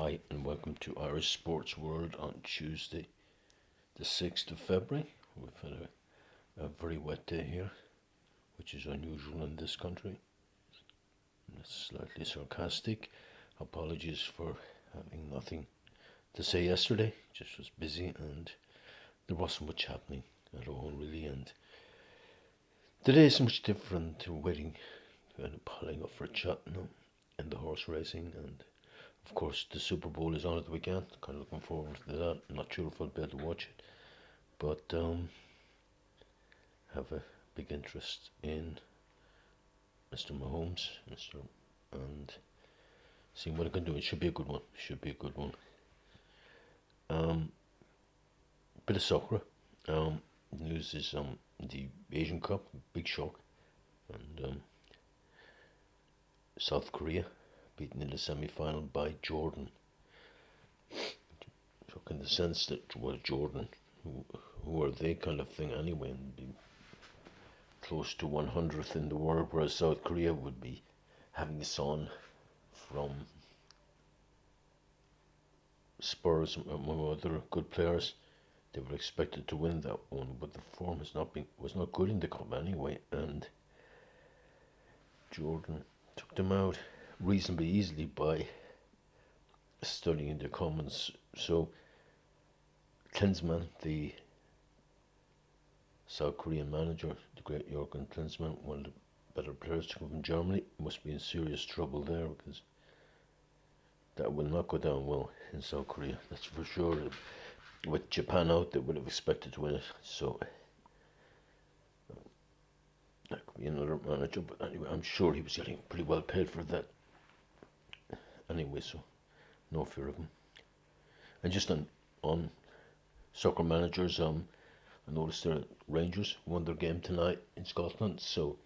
Hi, and welcome to Irish Sports World on Tuesday, the 6th of February. We've had a very wet day here, which is unusual in this country. It's slightly sarcastic. Apologies for having nothing to say yesterday. Just was busy and there wasn't much happening at all, really. And today is much different to waiting and piling up for a chat, and the horse racing. And of course, the Super Bowl is on at the weekend. Kind of looking forward to that. I'm not sure if I'll be able to watch it, but have a big interest in Mr. Mahomes, and seeing what I can do. It should be a good one. Um, Bit of soccer. News is the Asian Cup, big shock, and South Korea beaten in the semi-final by Jordan. Shock in the sense that Jordan, who are they kind of thing anyway, and be close to 100th in the world, whereas South Korea would be having Son from Spurs, among other good players. They were expected to win that one, but the form was not good in the cup anyway, and Jordan took them out reasonably easily by studying the comments. So Klinsmann, the South Korean manager, the great Jurgen Klinsmann, one of the better players to come from Germany, must be in serious trouble there, because that will not go down well in South Korea, that's for sure. With Japan out, they would have expected to win it, so that could be another manager. But anyway, I'm sure he was getting pretty well paid for that anyway, so no fear of him. And just on soccer managers, I noticed that Rangers won their game tonight in Scotland, so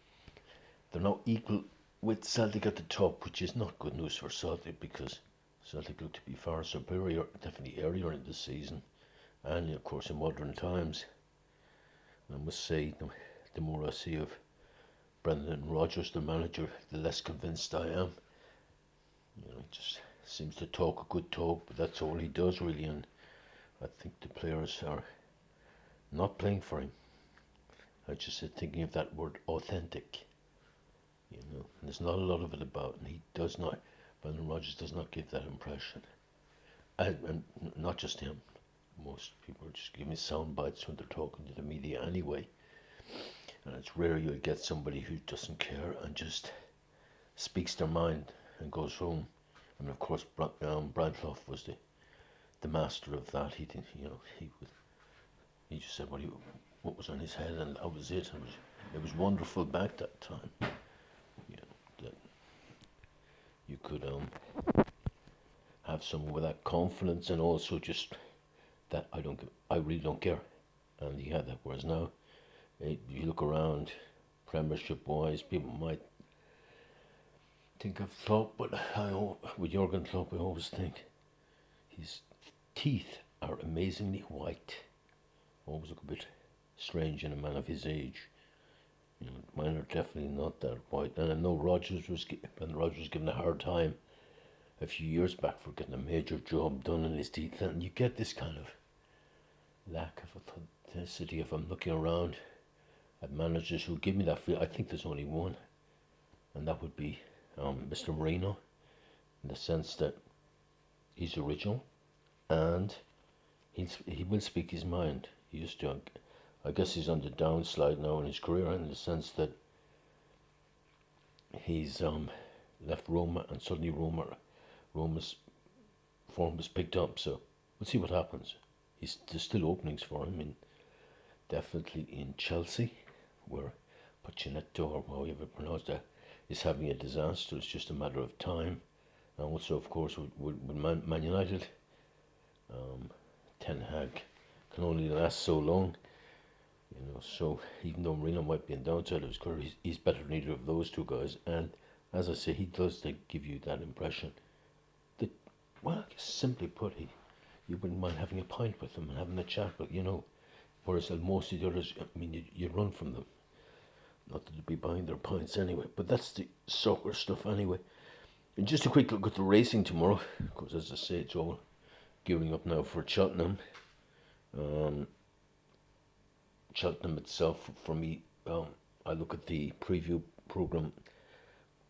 they're now equal with Celtic at the top, which is not good news for Celtic, because Celtic look to be far superior, definitely earlier in the season, and of course in modern times. I must say, the more I see of Brendan Rodgers, the manager, the less convinced I am. He just seems to talk a good talk, but that's all he does really, and I think the players are not playing for him. I just said thinking of that word authentic, and there's not a lot of it about, and Brendan Rodgers does not give that impression. And not just him, most people are just giving sound bites when they're talking to the media anyway. And it's rare you get somebody who doesn't care and just speaks their mind and goes home. And of course, Brian Clough was the master of that. He didn't, he just said what was on his head, and that was it. It was wonderful back that time. That you could have someone with that confidence, and also just that I really don't care, and he had that. Whereas now, if you look around, Premiership wise, people might think of Klopp, but with Jurgen Klopp, I always think his teeth are amazingly white. Always look a bit strange in a man of his age. Mine are definitely not that white. And I know Rodgers was given a hard time a few years back for getting a major job done in his teeth, and you get this kind of lack of authenticity. If I'm looking around at managers who give me that feel, I think there's only one, and that would be Mr. Mourinho, in the sense that he's original and he will speak his mind. He used to. I guess he's on the downslide now in his career, in the sense that he's left Roma, and suddenly Roma's form was picked up. So we'll see what happens. There's still openings for him, definitely in Chelsea, where Pochettino, or however you pronounce that, is having a disaster. It's just a matter of time. And also, of course, with Man United, Ten Hag can only last so long. So even though Mourinho might be in downside of his career, he's better than either of those two guys. And as I say, he does give you that impression that, well, I guess simply put, you wouldn't mind having a pint with them and having a chat, but whereas most of the others, you run from them. Not that they'd be buying their pints anyway, but that's the soccer stuff anyway. And just a quick look at the racing tomorrow, because as I say, it's all gearing up now for Cheltenham. Cheltenham itself, for me, I look at the preview program,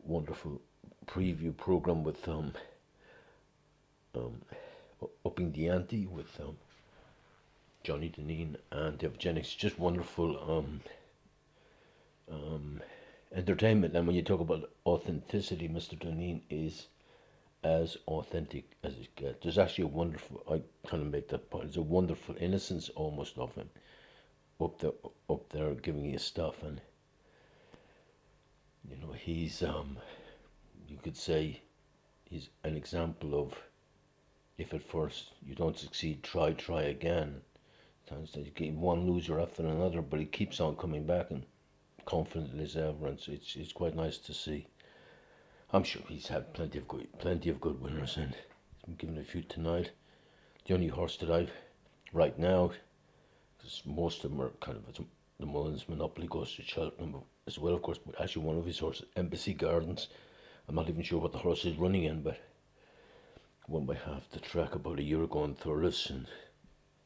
wonderful preview program with upping the ante with Johnny Deneen and Dave Jennings. Just wonderful entertainment. And when you talk about authenticity, Mr. Deneen is as authentic as it gets. There's actually a wonderful, I kind of make that point, there's a wonderful innocence almost of him up there giving you stuff. And you know, he's you could say he's an example of, if at first you don't succeed, try again. Sometimes you get one loser after another, but he keeps on coming back and confident as ever, and so it's quite nice to see. I'm sure he's had plenty of good winners, and he's been given a few tonight. The only horse that I've right now, because most of them are kind of the Mullins monopoly, goes to Cheltenham as well, of course. But actually, one of his horses, Embassy Gardens, I'm not even sure what the horse is running in, but won by half the track about a year ago in Thurles, and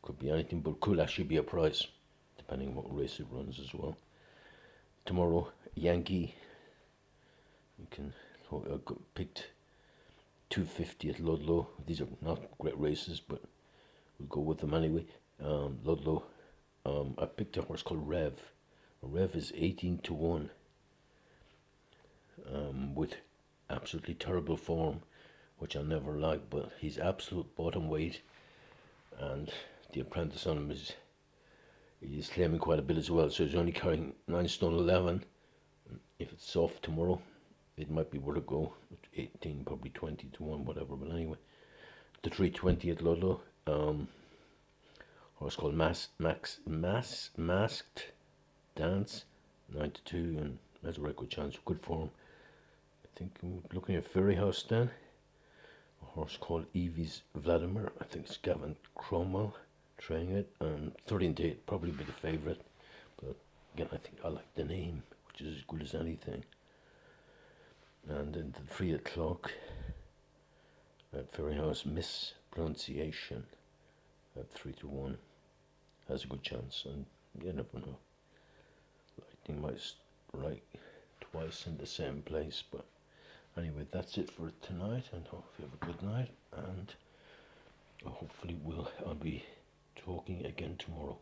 could be anything, but could actually be a prize, depending on what race it runs as well. Tomorrow, Yankee. You can picked 250 at Ludlow. These are not great races, but we'll go with them anyway. Ludlow. I picked a horse called Rev. Rev is 18-1, with absolutely terrible form, which I never like, but he's absolute bottom weight, and the apprentice on him is claiming quite a bit as well, so he's only carrying 9 stone 11. If it's soft tomorrow, it might be worth a go. 18, probably 20-1, whatever, but anyway. The 320 at Ludlow, horse called Masked Dance, 9-2, and has a record chance, good form. I think I'm looking at Fairyhouse then. A horse called Evie's Vladimir, I think it's Gavin Cromwell training it, and 13-8 probably be the favourite, but again I think I like the name, which is as good as anything. And then the 3 o'clock at Fairyhouse, Mispronunciation at 3-1 has a good chance, and you never know. Lightning might strike twice in the same place, but anyway, that's it for tonight, and hope you have a good night, and hopefully I'll be talking again tomorrow.